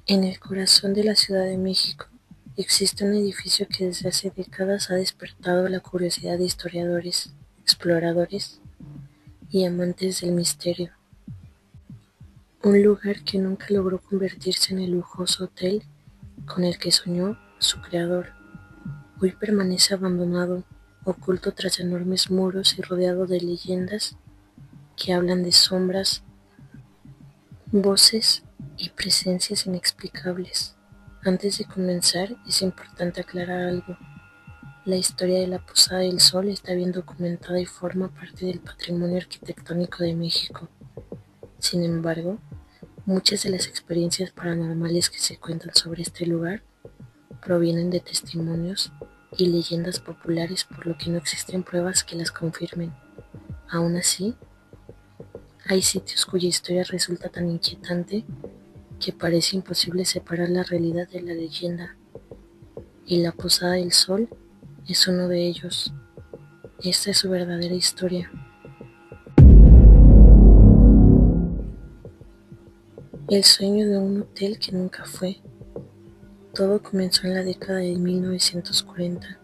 En el corazón de la Ciudad de México existe un edificio que desde hace décadas ha despertado la curiosidad de historiadores, exploradores y amantes del misterio. Un lugar que nunca logró convertirse en el lujoso hotel con el que soñó su creador. Hoy permanece abandonado, oculto tras enormes muros y rodeado de leyendas que hablan de sombras, voces y presencias inexplicables. Antes de comenzar, es importante aclarar algo. La historia de la Posada del Sol está bien documentada y forma parte del patrimonio arquitectónico de México. Sin embargo, muchas de las experiencias paranormales que se cuentan sobre este lugar provienen de testimonios y leyendas populares, por lo que no existen pruebas que las confirmen. Aún así, hay sitios cuya historia resulta tan inquietante que parece imposible separar la realidad de la leyenda, y la Posada del Sol es uno de ellos. Esta es su verdadera historia. El sueño de un hotel que nunca fue. Todo comenzó en la década de 1940.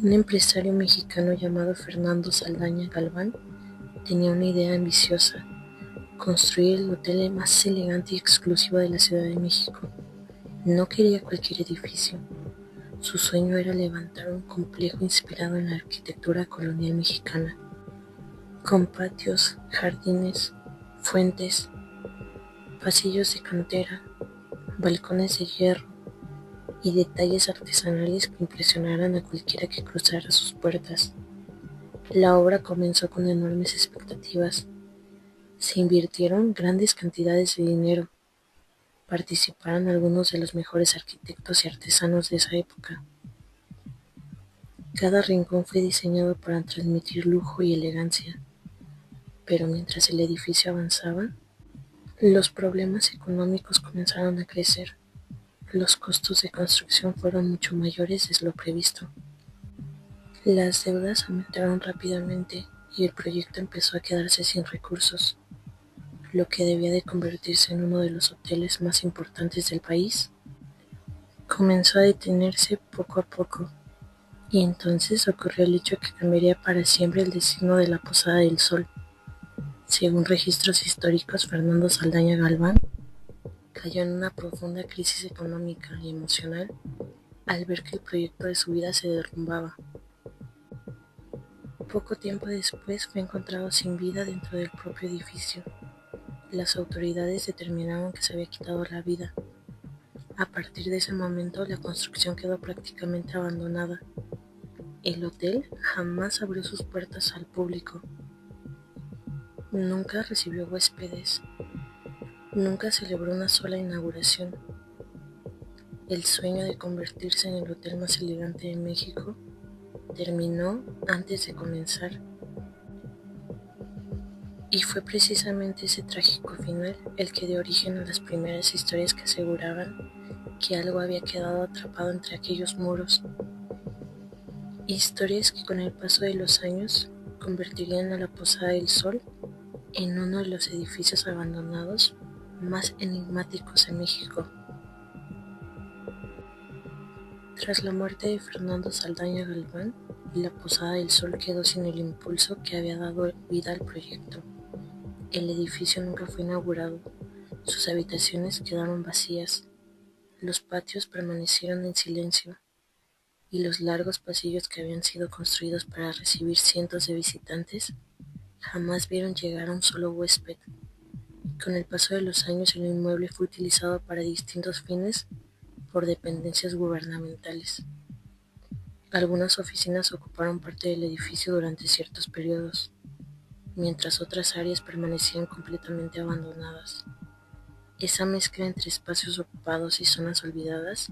Un empresario mexicano llamado Fernando Saldaña Galván tenía una idea ambiciosa: construir el hotel más elegante y exclusivo de la Ciudad de México. No quería cualquier edificio. Su sueño era levantar un complejo inspirado en la arquitectura colonial mexicana, con patios, jardines, fuentes, pasillos de cantera, balcones de hierro y detalles artesanales que impresionaran a cualquiera que cruzara sus puertas. La obra comenzó con enormes expectativas. Se invirtieron grandes cantidades de dinero. Participaron algunos de los mejores arquitectos y artesanos de esa época. Cada rincón fue diseñado para transmitir lujo y elegancia, pero mientras el edificio avanzaba, los problemas económicos comenzaron a crecer. Los costos de construcción fueron mucho mayores de lo previsto. Las deudas aumentaron rápidamente y el proyecto empezó a quedarse sin recursos. Lo que debía de convertirse en uno de los hoteles más importantes del país comenzó a detenerse poco a poco. Y entonces ocurrió el hecho que cambiaría para siempre el destino de la Posada del Sol. Según registros históricos, Fernando Saldaña Galván cayó en una profunda crisis económica y emocional al ver que el proyecto de su vida se derrumbaba. Poco tiempo después fue encontrado sin vida dentro del propio edificio. Las autoridades determinaron que se había quitado la vida. A partir de ese momento, la construcción quedó prácticamente abandonada. El hotel jamás abrió sus puertas al público. Nunca recibió huéspedes. Nunca celebró una sola inauguración. El sueño de convertirse en el hotel más elegante de México terminó antes de comenzar. Y fue precisamente ese trágico final el que dio origen a las primeras historias que aseguraban que algo había quedado atrapado entre aquellos muros. Historias que con el paso de los años convertirían a la Posada del Sol en uno de los edificios abandonados más enigmáticos de México. Tras la muerte de Fernando Saldaña Galván, la Posada del Sol quedó sin el impulso que había dado vida al proyecto. El edificio nunca fue inaugurado, sus habitaciones quedaron vacías, los patios permanecieron en silencio, y los largos pasillos que habían sido construidos para recibir cientos de visitantes jamás vieron llegar a un solo huésped. Con el paso de los años, el inmueble fue utilizado para distintos fines por dependencias gubernamentales. Algunas oficinas ocuparon parte del edificio durante ciertos periodos, mientras otras áreas permanecían completamente abandonadas. Esa mezcla entre espacios ocupados y zonas olvidadas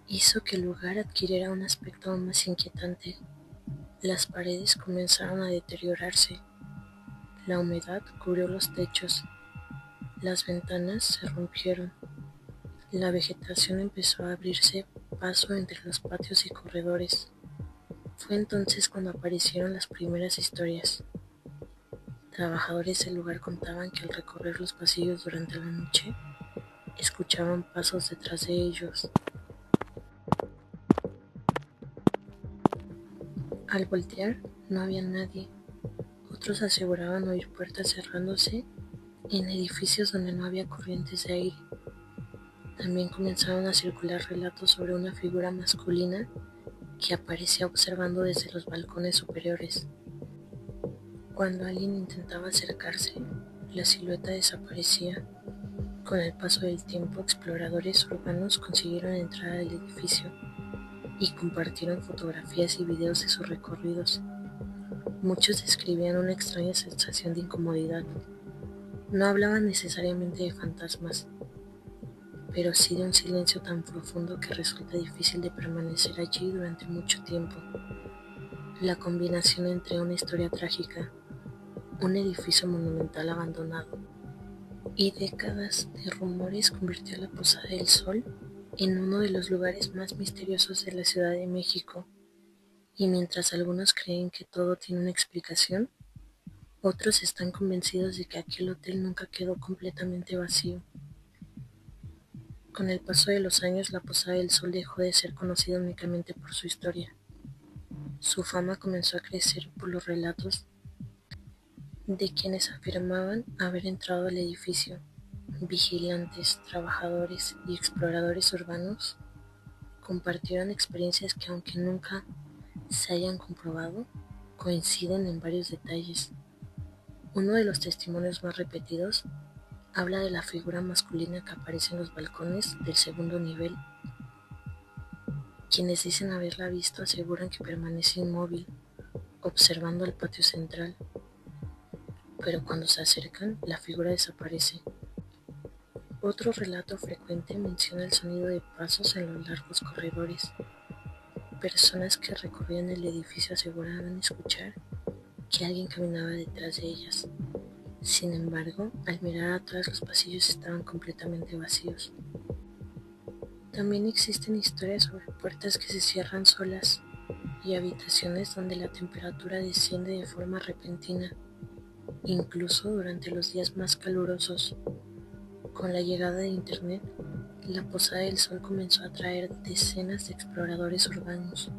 hizo que el lugar adquiriera un aspecto aún más inquietante. Las paredes comenzaron a deteriorarse, la humedad cubrió los techos, las ventanas se rompieron, la vegetación empezó a abrirse paso entre los patios y corredores. Fue entonces cuando aparecieron las primeras historias. Trabajadores del lugar contaban que al recorrer los pasillos durante la noche, escuchaban pasos detrás de ellos. Al voltear, no había nadie. Otros aseguraban oír puertas cerrándose en edificios donde no había corrientes de aire. También comenzaron a circular relatos sobre una figura masculina que aparecía observando desde los balcones superiores. Cuando alguien intentaba acercarse, la silueta desaparecía. Con el paso del tiempo, exploradores urbanos consiguieron entrar al edificio y compartieron fotografías y videos de sus recorridos. Muchos describían una extraña sensación de incomodidad. No hablaban necesariamente de fantasmas, pero sí de un silencio tan profundo que resulta difícil de permanecer allí durante mucho tiempo. La combinación entre una historia trágica, un edificio monumental abandonado y décadas de rumores convirtió a la Posada del Sol en uno de los lugares más misteriosos de la Ciudad de México. Y mientras algunos creen que todo tiene una explicación, otros están convencidos de que aquel hotel nunca quedó completamente vacío. Con el paso de los años, la Posada del Sol dejó de ser conocida únicamente por su historia. Su fama comenzó a crecer por los relatos de quienes afirmaban haber entrado al edificio. Vigilantes, trabajadores y exploradores urbanos compartieron experiencias que, aunque nunca se hayan comprobado, coinciden en varios detalles. Uno de los testimonios más repetidos habla de la figura masculina que aparece en los balcones del segundo nivel. Quienes dicen haberla visto aseguran que permanece inmóvil, observando el patio central, pero cuando se acercan, la figura desaparece. Otro relato frecuente menciona el sonido de pasos en los largos corredores. Personas que recorrían el edificio aseguraban escuchar que alguien caminaba detrás de ellas. Sin embargo, al mirar atrás, los pasillos estaban completamente vacíos. También existen historias sobre puertas que se cierran solas y habitaciones donde la temperatura desciende de forma repentina, incluso durante los días más calurosos. Con la llegada de Internet, la Posada del Sol comenzó a atraer decenas de exploradores urbanos.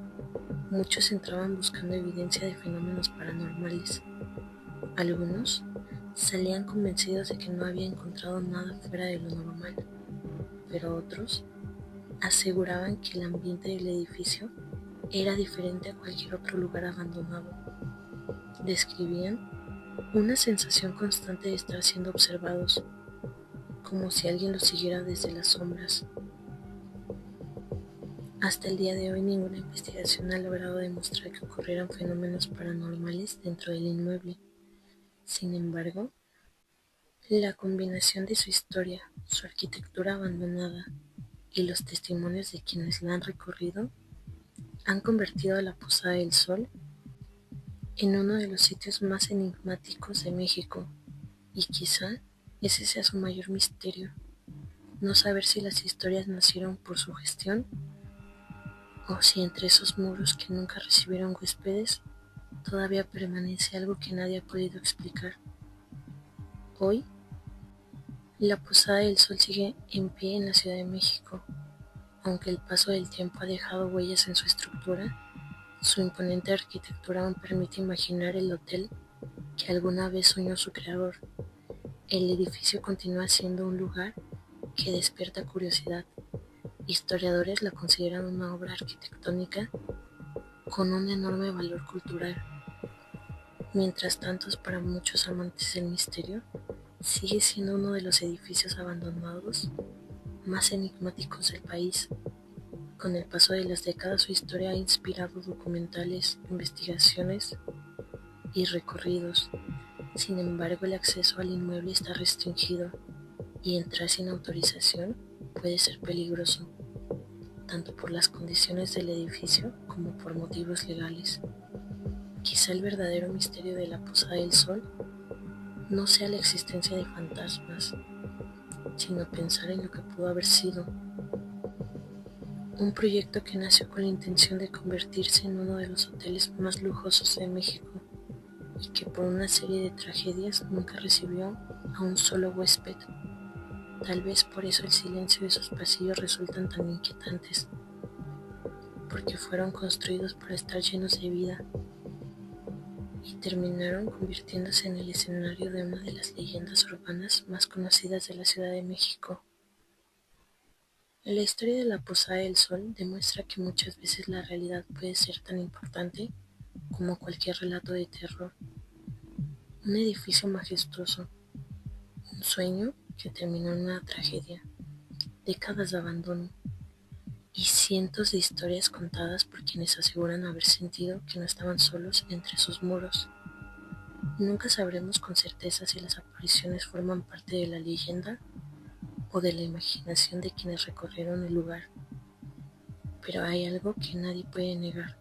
Muchos entraban buscando evidencia de fenómenos paranormales. Algunos salían convencidos de que no había encontrado nada fuera de lo normal, pero otros aseguraban que el ambiente del edificio era diferente a cualquier otro lugar abandonado. Describían una sensación constante de estar siendo observados, como si alguien los siguiera desde las sombras. Hasta el día de hoy, ninguna investigación ha logrado demostrar que ocurrieran fenómenos paranormales dentro del inmueble. Sin embargo, la combinación de su historia, su arquitectura abandonada y los testimonios de quienes la han recorrido han convertido a la Posada del Sol en uno de los sitios más enigmáticos de México, y quizá ese sea su mayor misterio, no saber si las historias nacieron por su gestión o si entre esos muros que nunca recibieron huéspedes todavía permanece algo que nadie ha podido explicar. Hoy, la Posada del Sol sigue en pie en la Ciudad de México. Aunque el paso del tiempo ha dejado huellas en su estructura, su imponente arquitectura aún permite imaginar el hotel que alguna vez soñó su creador. El edificio continúa siendo un lugar que despierta curiosidad. Historiadores la consideran una obra arquitectónica con un enorme valor cultural. Mientras tanto, para muchos amantes del misterio, sigue siendo uno de los edificios abandonados más enigmáticos del país. Con el paso de las décadas, su historia ha inspirado documentales, investigaciones y recorridos. Sin embargo, el acceso al inmueble está restringido y entrar sin autorización puede ser peligroso, tanto por las condiciones del edificio como por motivos legales. Quizá el verdadero misterio de la Posada del Sol no sea la existencia de fantasmas, sino pensar en lo que pudo haber sido. Un proyecto que nació con la intención de convertirse en uno de los hoteles más lujosos de México y que por una serie de tragedias nunca recibió a un solo huésped. Tal vez por eso el silencio de sus pasillos resultan tan inquietantes, porque fueron construidos para estar llenos de vida y terminaron convirtiéndose en el escenario de una de las leyendas urbanas más conocidas de la Ciudad de México. La historia de la Posada del Sol demuestra que muchas veces la realidad puede ser tan importante como cualquier relato de terror. Un edificio majestuoso, un sueño que terminó en una tragedia, décadas de abandono y cientos de historias contadas por quienes aseguran haber sentido que no estaban solos entre sus muros. Nunca sabremos con certeza si las apariciones forman parte de la leyenda o de la imaginación de quienes recorrieron el lugar, pero hay algo que nadie puede negar.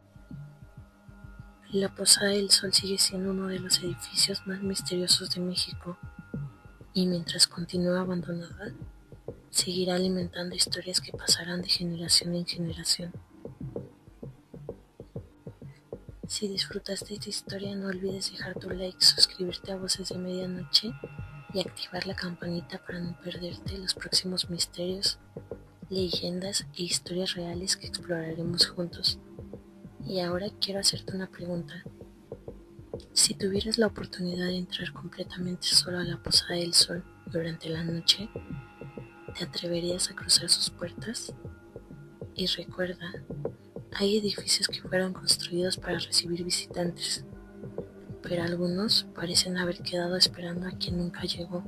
La Posada del Sol sigue siendo uno de los edificios más misteriosos de México y mientras continúe abandonada, seguirá alimentando historias que pasarán de generación en generación. Si disfrutaste esta historia, no olvides dejar tu like, suscribirte a Voces de Medianoche y activar la campanita para no perderte los próximos misterios, leyendas e historias reales que exploraremos juntos. Y ahora quiero hacerte una pregunta. Si tuvieras la oportunidad de entrar completamente solo a la Posada del Sol durante la noche, ¿te atreverías a cruzar sus puertas? Y recuerda, hay edificios que fueron construidos para recibir visitantes, pero algunos parecen haber quedado esperando a quien nunca llegó.